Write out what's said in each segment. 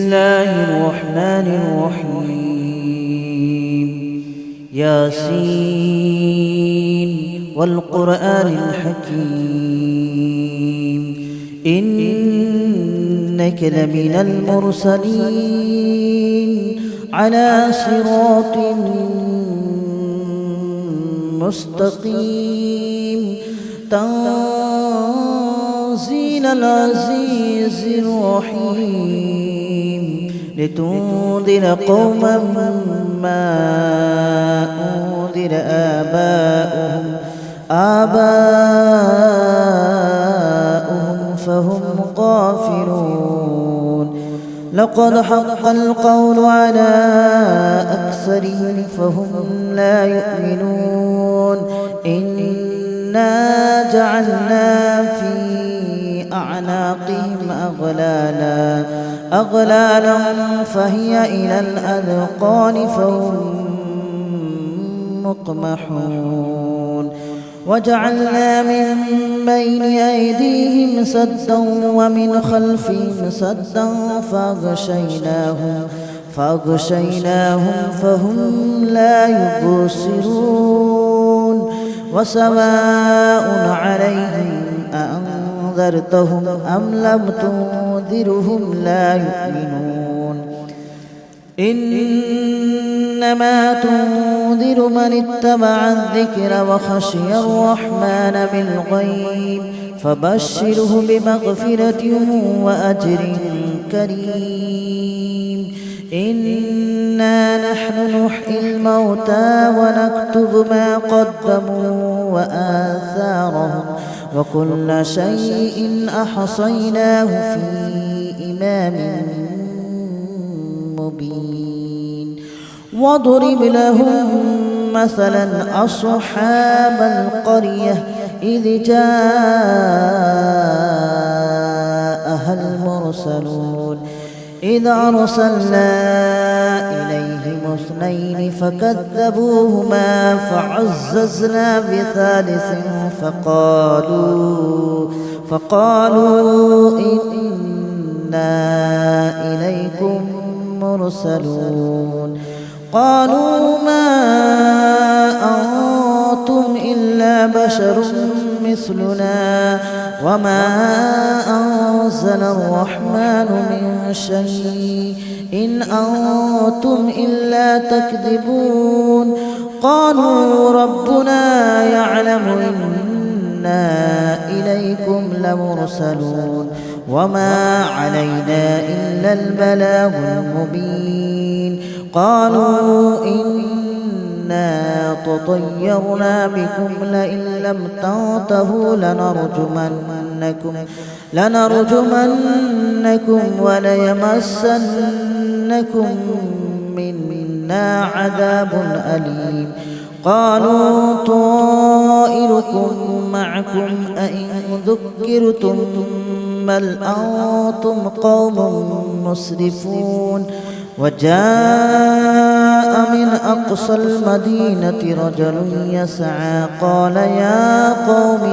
الله الرحمن الرحيم. ياسين والقرآن الحكيم إنك لمن المرسلين على صراط مستقيم تنزيل العزيز الرحيم لتنذر قوما ما أنذر آباؤهم فهم غافلون. لقد حق القول على أكثرهم فهم لا يؤمنون. إنا جعلنا في أعناقهم أغلالا فهي إلى الأذقان فهم مقمحون. وجعلنا من بين أيديهم سدا ومن خلفهم سدا فأغشيناهم فهم لا يبصرون. وسواء عليهم أأنذرتهم أم لم تنذرهم لا يؤمنون. إنما تنذر من اتبع الذكر وخشي الرحمن بالغيب فبشره بمغفرة وأجر كريم. إنا نحن نحيي الموتى ونكتب ما قدموا وآثارهم وكل شيء أحصيناه في إمام مبين. واضرب لهم مثلا أصحاب القرية إذ جاءها المرسلون إذ أرسلنا إليهم اثنين فكذبوهما فعززنا بثالث فقالوا إنا إليكم مرسلون. قالوا ما أنتم إلا بشر مثلنا وما أنزل الرحمن من شيء إن أنتم إلا تكذبون. قالوا ربنا يعلم إنا إليكم لمرسلون وما علينا إلا البلاغ المبين. قالوا إنا تطيرنا بكم لئن لم تنتهوا لنرجمنكم وليمسنكم منا عذاب أليم. قالوا طائركم معكم أئن ذكرتم بل أنتم قوم مسرفون. وجاء من أقصى المدينة رجل يسعى قال يا قوم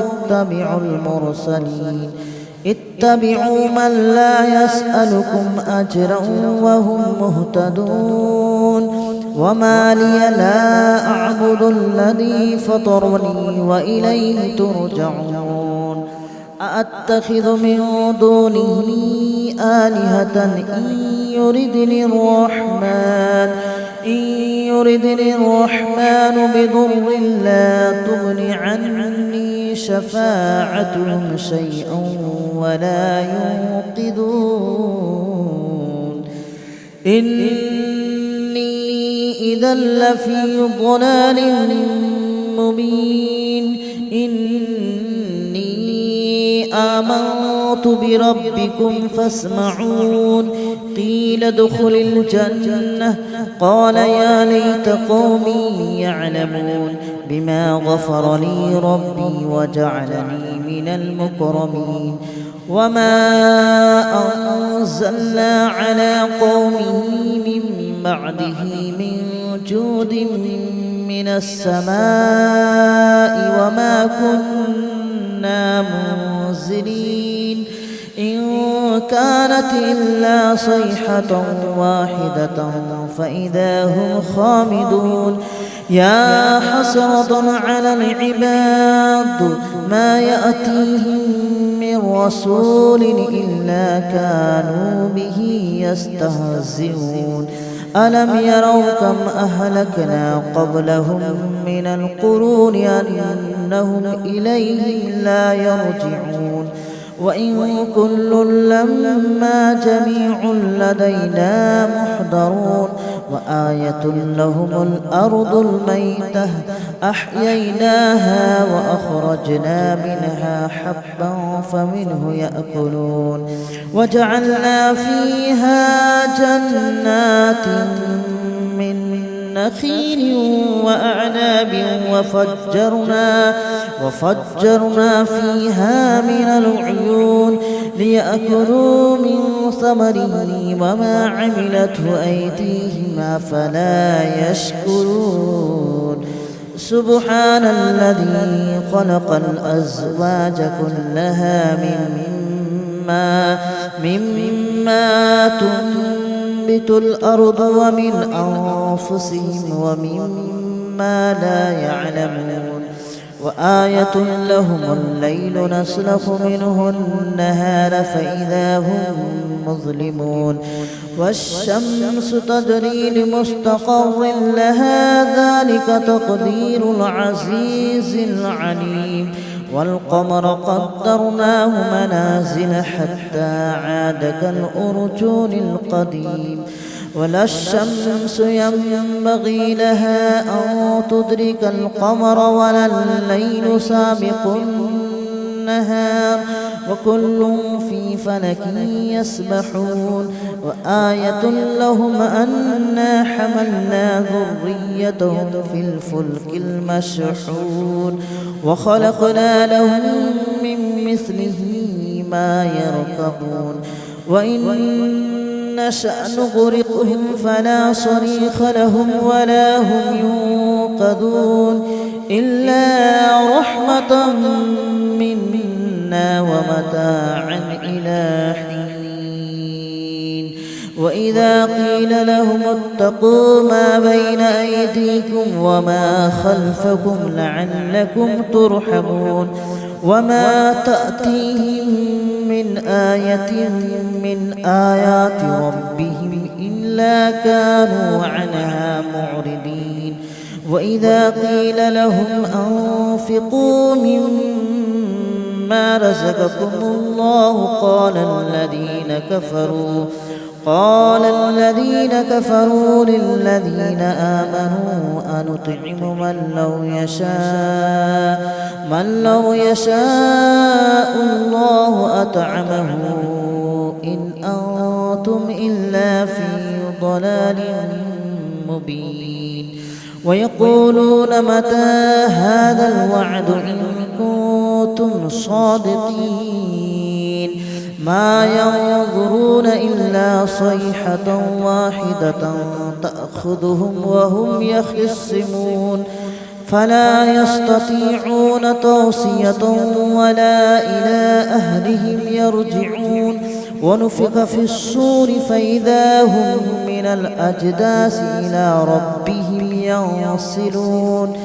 اتبعوا من لا يسألكم أجرا وهم مهتدون. وما لي لا أعبد الذي فطرني وإليه ترجعون. أأتخذ من دونه آلهة إن يردني الرحمن بضر لا تغن عني شفاعتهم شيئا ولا ينقذون. إني إذا لفي ضلال مبين. إني آمنت بربكم فاسمعون. قيل ادخل الجنة قال يا ليت قومي يعلمون بما غفر لي ربي وجعلني من المكرمين. وما أنزلنا على قومه من بعده من جود من السماء وما كنا منزلين. إن كانت إلا صيحة واحدة فإذا هم خامدون يا حسرة على العباد ما يأتيهم من رسول إلا كانوا به يستهزئون ألم يروا كم أهلكنا قبلهم من القرون أنهم إليهم لا يرجعون وإن كل لما جميع لدينا محضرون وآية لهم الأرض الميتة أحييناها وأخرجنا منها حبا فمنه يأكلون وجعلنا فيها جنات من نخيل وأعناب وفجرنا فيها من العيون ليأكلوا من ثمره وما عملته أيديهم أفلا يشكرون سبحان الذي خلق الأزواج كلها مما تنبت الأرض ومن أنفسهم ومما لا يعلمون وآية لهم الليل نسلخ منه النهار فإذا هم مظلمون والشمس تجري لمستقر لها ذلك تقدير العزيز العليم والقمر قدرناه منازل حتى عاد كالأرجون القديم ولا الشمس ينبغي لها أن تدرك القمر ولا الليل سابق النهار وكل في فلك يسبحون وآية لهم أنا حملنا ذريتهم في الفلك المشحون وخلقنا لهم من مثله ما يركبون وإن نشأ نغرقهم فلا صريخ لهم ولا هم ينقذون إلا رحمة منا ومتاعا إلى حين وإذا قيل لهم اتقوا ما بين أيديكم وما خلفكم لعلكم ترحمون وما تأتيهم من آية من آيات ربهم إلا كانوا عنها معرضين وإذا قيل لهم أنفقوا مما رزقكم الله قال الذين كفروا للذين آمنوا أنطعم من لو يشاء الله أطعمه إن أنتم إلا في ضلال مبين ويقولون متى هذا الوعد إن كنتم صادقين ما ينظرون إلا صيحة واحدة تأخذهم وهم يخصمون فلا يستطيعون توصية ولا إلى أهلهم يرجعون ونفخ في الصور فإذا هم من الأجداث إلى ربهم ينسلون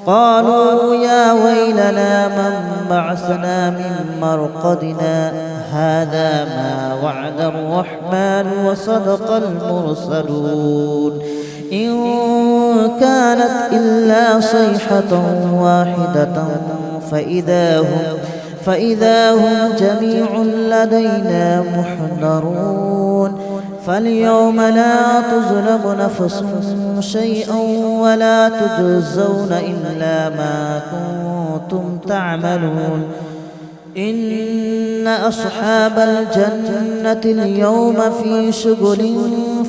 قالوا يا ويلنا من بعثنا من مرقدنا هذا ما وعد الرحمن وصدق المرسلون إن كانت إلا صيحة واحدة فإذا هم جميع لدينا محضرون فاليوم لا تظلم نفس شيئا ولا تجزون إلا ما كنتم تعملون إن أصحاب الجنة اليوم في شغل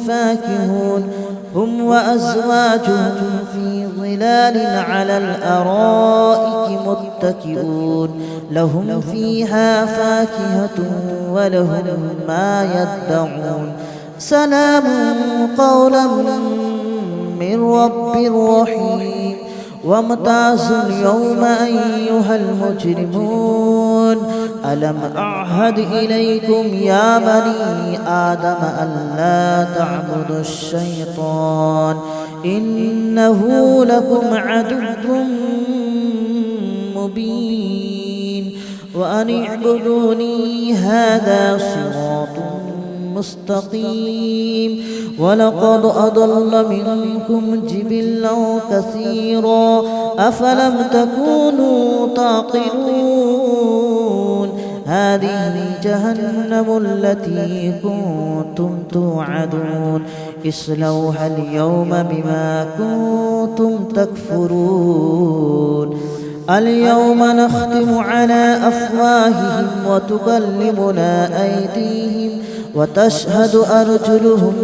فاكهون هم وأزواجهم في ظلال على الأرائك متكئون لهم فيها فاكهة ولهم ما يدعون سلام قولا من رب رحيم وامتازوا اليوم أيها المجرمون ألم أعهد إليكم يا بني آدم ألا تعبدوا الشيطان إنه لكم عدو مبين وأن اعبدوني هذا صراط مستقيم ولقد أضل منكم جبلا كثيرا أفلم تكونوا تعقلون هذه جهنم التي كنتم توعدون اصلوها اليوم بما كنتم تكفرون اليوم نختم على أفواههم وتكلمنا أيديهم وتشهد أرجلهم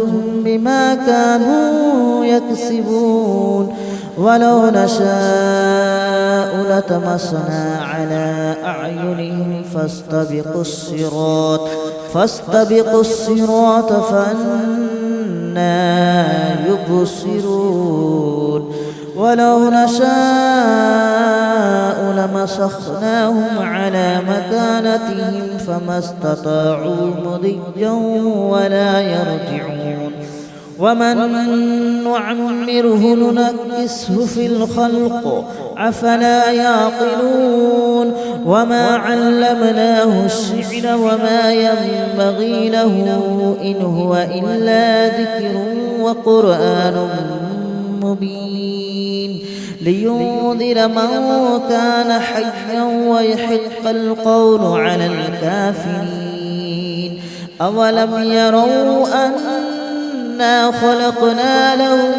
بما كانوا يكسبون ولو نشاء لطمسنا على أعينهم فاستبقوا الصراط فأنى يبصرون ولو نشاء لمسخناهم على مكانتهم فما استطاعوا مضيا ولا يرجعون ومن نعمره ننكسه في الخلق أفلا يعقلون وما علمناه الشعر وما ينبغي له إن هو إلا ذكر وقرآن مبين لينذر من كان حيا ويحق القول على الكافرين أولم يروا أنا خلقنا لهم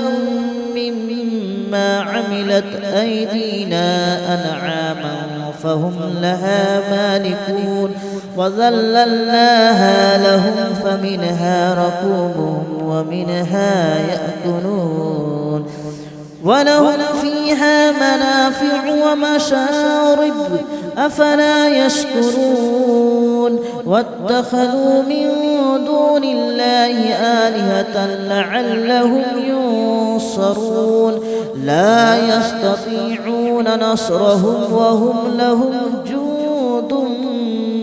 مما عملت أيدينا أنعاما فهم لها مالكون وذللناها لهم فمنها ركوبهم ومنها يأكلون ولهم فيها منافع ومشارب أفلا يشكرون واتخذوا من دون الله آلهة لعلهم ينصرون لا يستطيعون نصرهم وهم لهم جند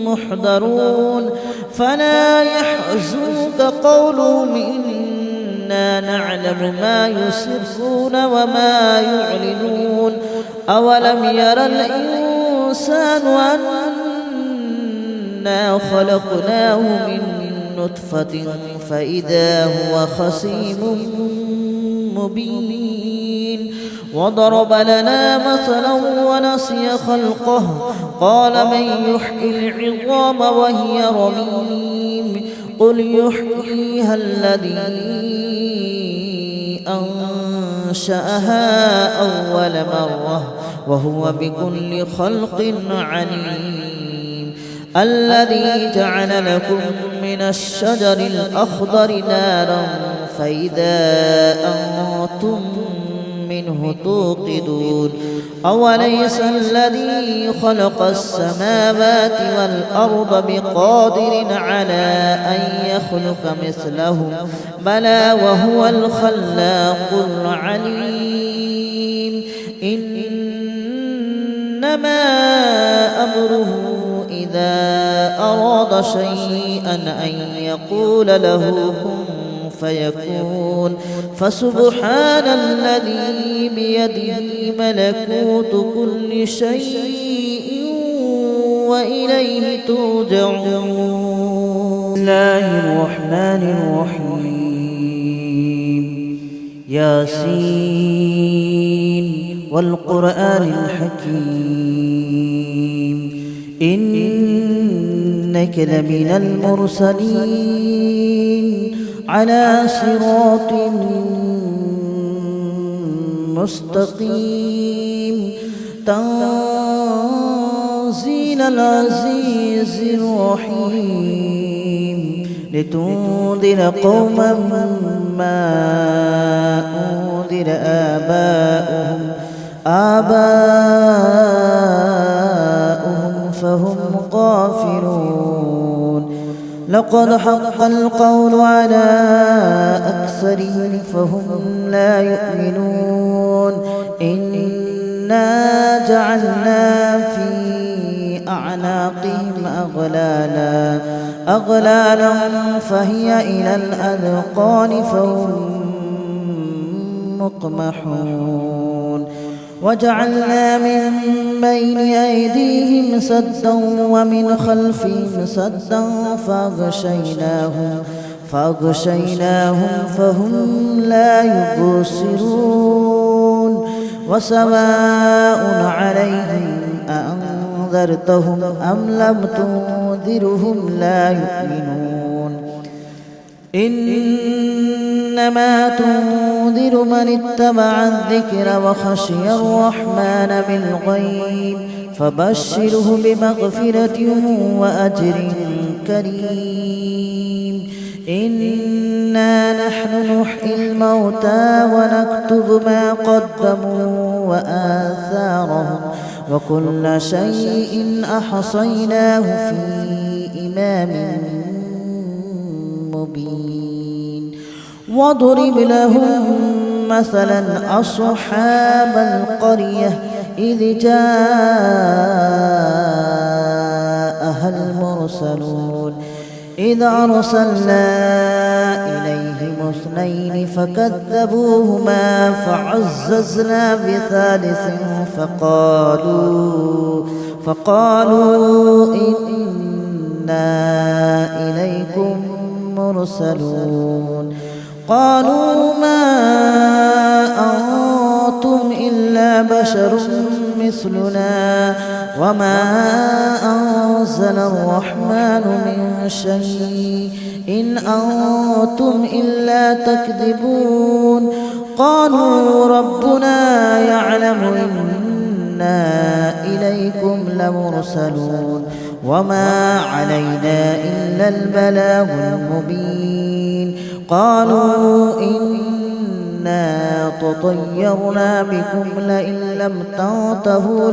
محضرون فلا يحزنك قولهم إنا نعلم ما يسرون وما يعلنون أولم ير الإنسان أنا خلقناه من نطفة فإذا هو خصيم مبين وضرب لنا مثلا ونسي خلقه قال من يحيي العظام وهي رميم قل يحييها الذي أنشأها أول مرة وهو بكل خلق عليم الذي جعل لكم من الشجر الأخضر نارا فإذا أنتم منه توقدون أوليس الذي خلق السماوات والأرض بقادر على أن يخلق مثلهم بلى وهو الخلاق العليم إنما أمره إذا أراد شيئا أن يقول له كن فيكون فسبحان الذي بيده ملكوت كل شيء وإليه ترجعون. بسم الله الرحمن الرحيم ياسين والقرآن الحكيم إنك لمن المرسلين على صراط مستقيم تنزيل العزيز الرحيم لتنذر قوما ما أنذر آباؤهم فهم غافلون لقد حق القول على أكثرهم فهم لا يؤمنون إنا جعلنا في أعناقهم أغلالا فهي إلى الأذقان فهم مقمحون وجعلنا من بين أيديهم سدا ومن خلفهم سدا فأغشيناهم فهم لا يبصرون وسواء عليهم أأنذرتهم أم لم تنذرهم لا يؤمنون إنما تنذر من اتبع الذكر وخشي الرحمن بالغيب فبشره بمغفرة وأجر كريم إنا نحن نحيي الموتى ونكتب ما قدموا وآثارهم وكل شيء أحصيناه في إمام مبين واضرب لهم مثلا أصحاب القرية إذ جاءها المرسلون إذ أرسلنا إليهم اثنين فكذبوهما فعززنا بثالث فقالوا إنا إليكم مرسلون قالوا ما أنتم إلا بشر مثلنا وما أنزل الرحمن من شيء إن أنتم إلا تكذبون قالوا ربنا يعلم إنا إليكم لمرسلون وما علينا إلا البلاغ المبين قالوا إنا تطيرنا بكم لئن لم تنتهوا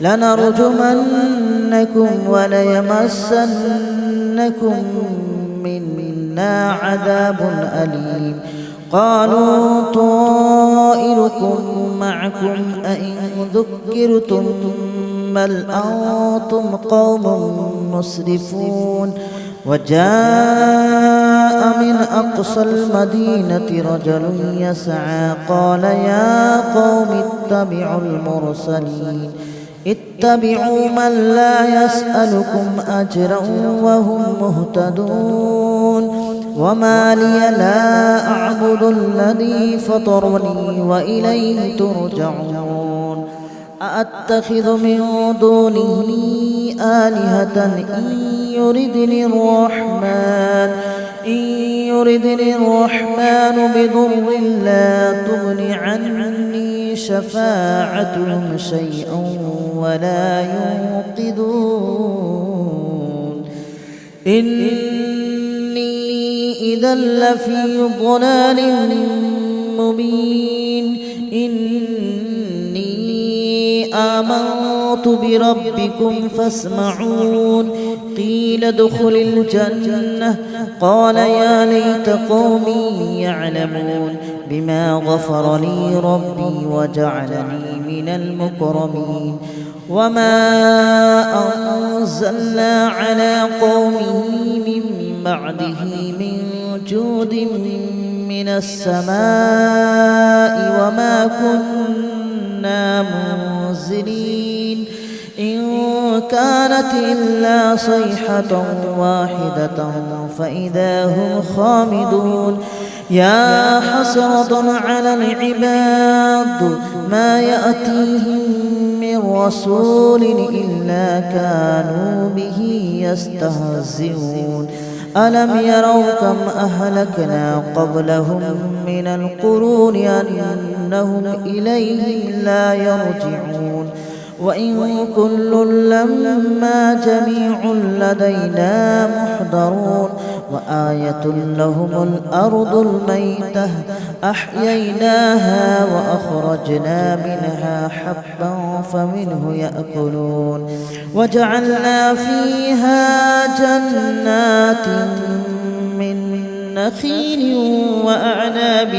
لنرجمنكم وليمسنكم منا عذاب أليم قالوا طائركم معكم أئن ذكرتم بل أنتم قوم مسرفون وجاء من أقصى المدينة رجل يسعى قال يا قوم اتبعوا من لا يسألكم أجرا وهم مهتدون وما لي لا أعبد الذي فطرني وإليه ترجعون أأتخذ من دونه آلهة إن يردني الرحمن بضر لا تغن عني شفاعتهم شيئا ولا ينقذون إني إذا لفي ضلال مبين آمنت بربكم فاسمعون قيل ادخل الجنة قال يا ليت قومي يعلمون بما غفر لي ربي وجعلني من المكرمين وما أنزلنا على قومه من بعده من جود من السماء وما كنا منزلين إن كانت إلا صيحة واحدة فإذا هم خامدون يا حسرة على العباد ما يأتيهم من رسول إلا كانوا به يستهزئون ألم يروا كم أهلكنا قبلهم من القرون أنهم إليهم لا يرجعون وإن كل لما جميع لدينا محضرون وآية لهم الأرض الميتة أحييناها وأخرجنا منها حبا فمنه يأكلون وجعلنا فيها جنات من نخيل وأعناب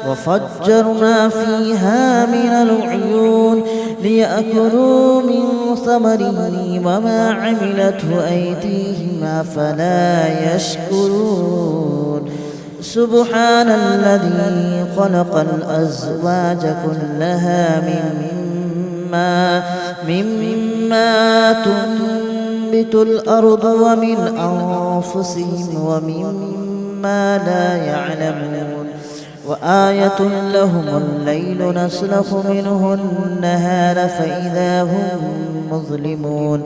وفجرنا فيها من العيون ليأكلوا من ثمره وما عملته أيديهم أفلا يشكرون سبحان الذي خلق الأزواج كلها مما تنبت الأرض ومن أنفسهم ومما لا يعلمون وآية لهم الليل نسلخ منه النهار فإذا هم مظلمون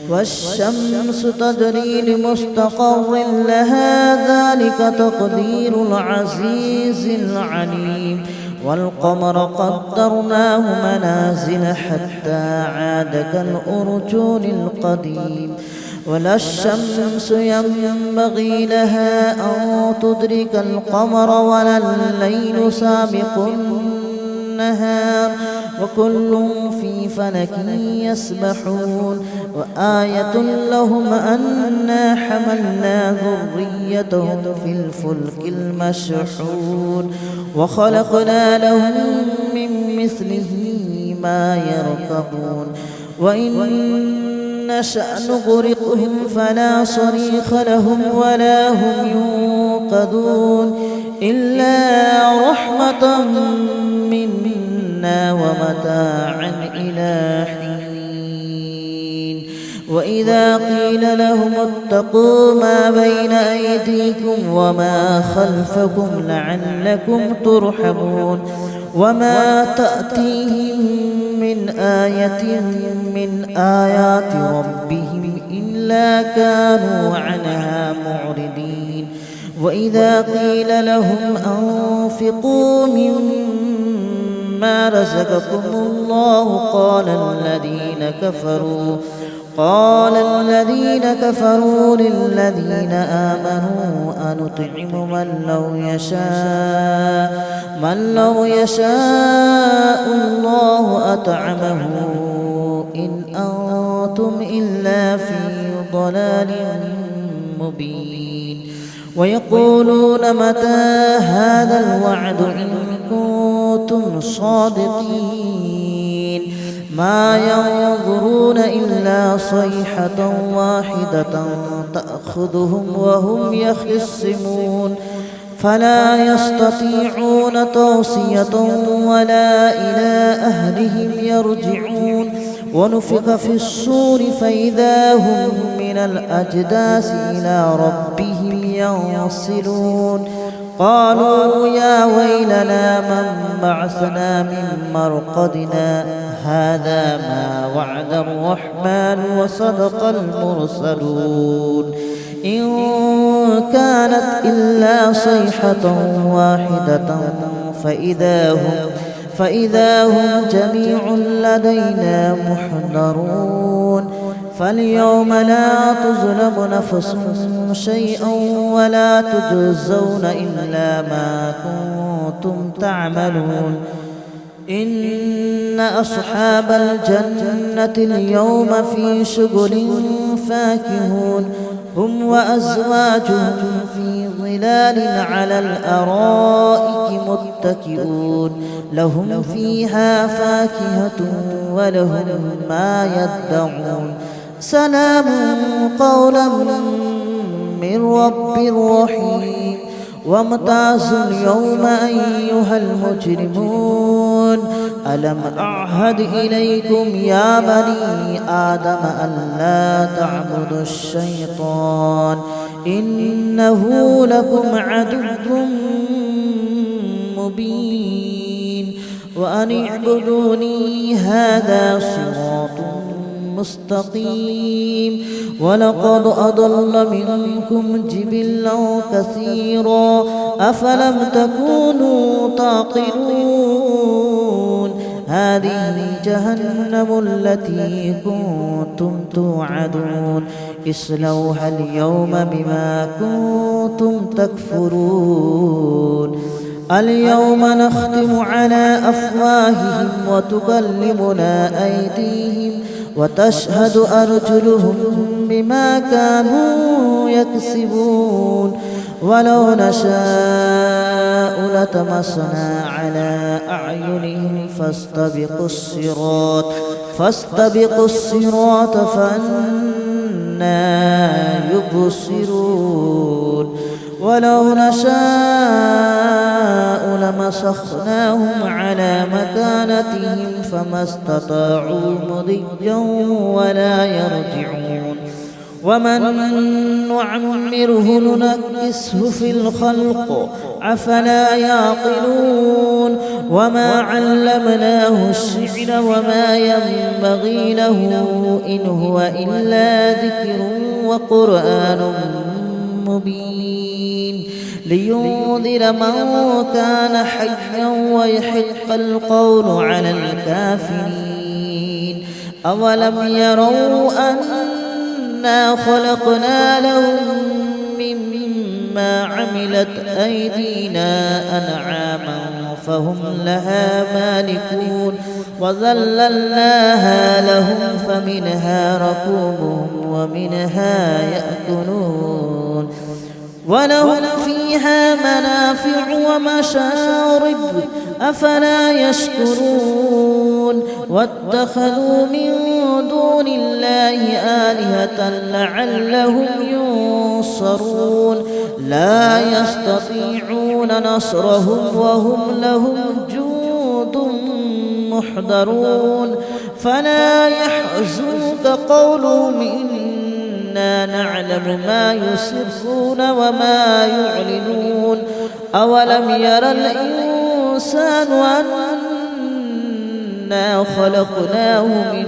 والشمس تجري لمستقر لها ذلك تقدير العزيز العليم والقمر قدرناه منازل حتى عاد كالأرجون القديم ولا الشمس ينبغي لها أن تدرك القمر ولا الليل سابق النهار وكل في فلك يسبحون وآية لهم أنا حملنا ذريتهم في الفلك المشحون وخلقنا لهم من مثله ما يركبون وإن نشأ نغرقهم فلا صريخ لهم ولا هم ينقذون إلا رحمة منا ومتاعا إلى حين وإذا قيل لهم اتقوا ما بين أيديكم وما خلفكم لعلكم ترحمون وما تأتيهم من آية من آيات ربهم إلا كانوا عنها معرضين وإذا قيل لهم أنفقوا مما رزقكم الله قال الذين كفروا للذين آمنوا أنطعم من لو يشاء الله أطعمه إن أنتم إلا في ضلال مبين ويقولون متى هذا الوعد إن كنتم صادقين ما ينظرون إلا صيحة واحدة تأخذهم وهم يخصمون فلا يستطيعون توصية ولا إلى أهلهم يرجعون ونفخ في الصور فإذا هم من الأجداث إلى ربهم ينصلون قالوا يا ويلنا من بعثنا من مرقدنا هذا ما وعد الرحمن وصدق المرسلون إن كانت إلا صيحة واحدة فإذا هم جميع لدينا محضرون فاليوم لا تظلم نفس شيئا ولا تجزون إلا ما كنتم تعملون إن أصحاب الجنة اليوم في شغل فاكهون هم وأزواجهم في ظلال على الأرائك متكئون لهم فيها فاكهة ولهم ما يدعون سلام قولا من رب رحيم وامتازوا اليوم أيها المجرمون ألم أعهد إليكم يا بني آدم ألا تعبدوا الشيطان إنه لكم عدو مبين وأن اعبدوني هذا صراط مستقيم ولقد أضل منكم جبلا كثيرا أفلم تكونوا تعقلون هذه جهنم التي كنتم توعدون اصلوها اليوم بما كنتم تكفرون اليوم نختم على أفواههم وتكلمنا أيديهم وتشهد أرجلهم بما كانوا يكسبون ولو نشاء لطمسنا على أعينهم فاستبقوا الصراط فأنى يبصرون ولو نشاء لمسخناهم على مكانتهم فما استطاعوا مضيا ولا يرجعون ومن نعمره ننكسه في الخلق أفلا يعقلون وما علمناه الشعر وما ينبغي له إن هو إلا ذكر وقرآن مبين لينذر من كان حيا ويحق القول على الكافرين أولم يروا أنا خلقنا لهم مما عملت أيدينا أنعاما فهم لها مالكون وذللناها لهم فمنها ركوبهم ومنها يأكلون ولهم فيها منافع ومشارب أفلا يشكرون واتخذوا من دون الله آلهة لعلهم ينصرون لا يستطيعون نصرهم وهم لهم جند محضرون فلا يحزنك قولهم إنا نعلم ما يسرون وما يعلنون أولم ير الإنسان أنا خلقناه من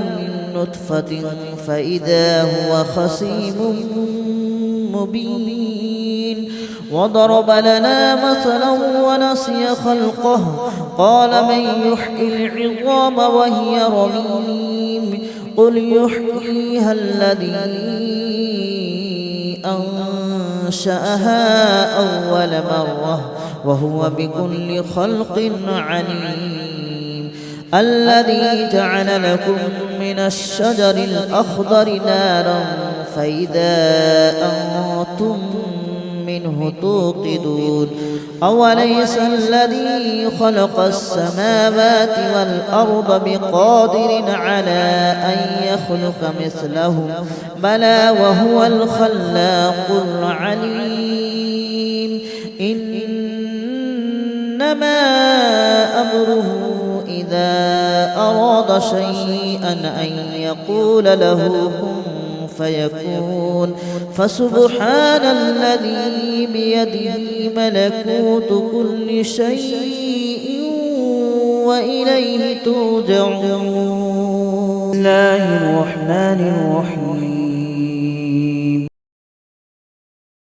نطفة فإذا هو خصيم مبين وضرب لنا مثلا ونسي خلقه قال من يحيي العظام وهي رميم قل يحييها الذي أنشأها أول مرة وهو بكل خلق عليم الذي جعل لكم من الشجر الأخضر نارا فإذا أنتم منه توقدون أوليس الذي خلق السماوات والأرض بقادر على أن يخلق مثلهم بلى وهو الخلاق العليم إنما أمره إذا أراد شيئا أن يقول له كن فيكون فسبحان الذي بيده ملكوت كل شيء وإليه ترجعون. بسم الله الرحمن الرحيم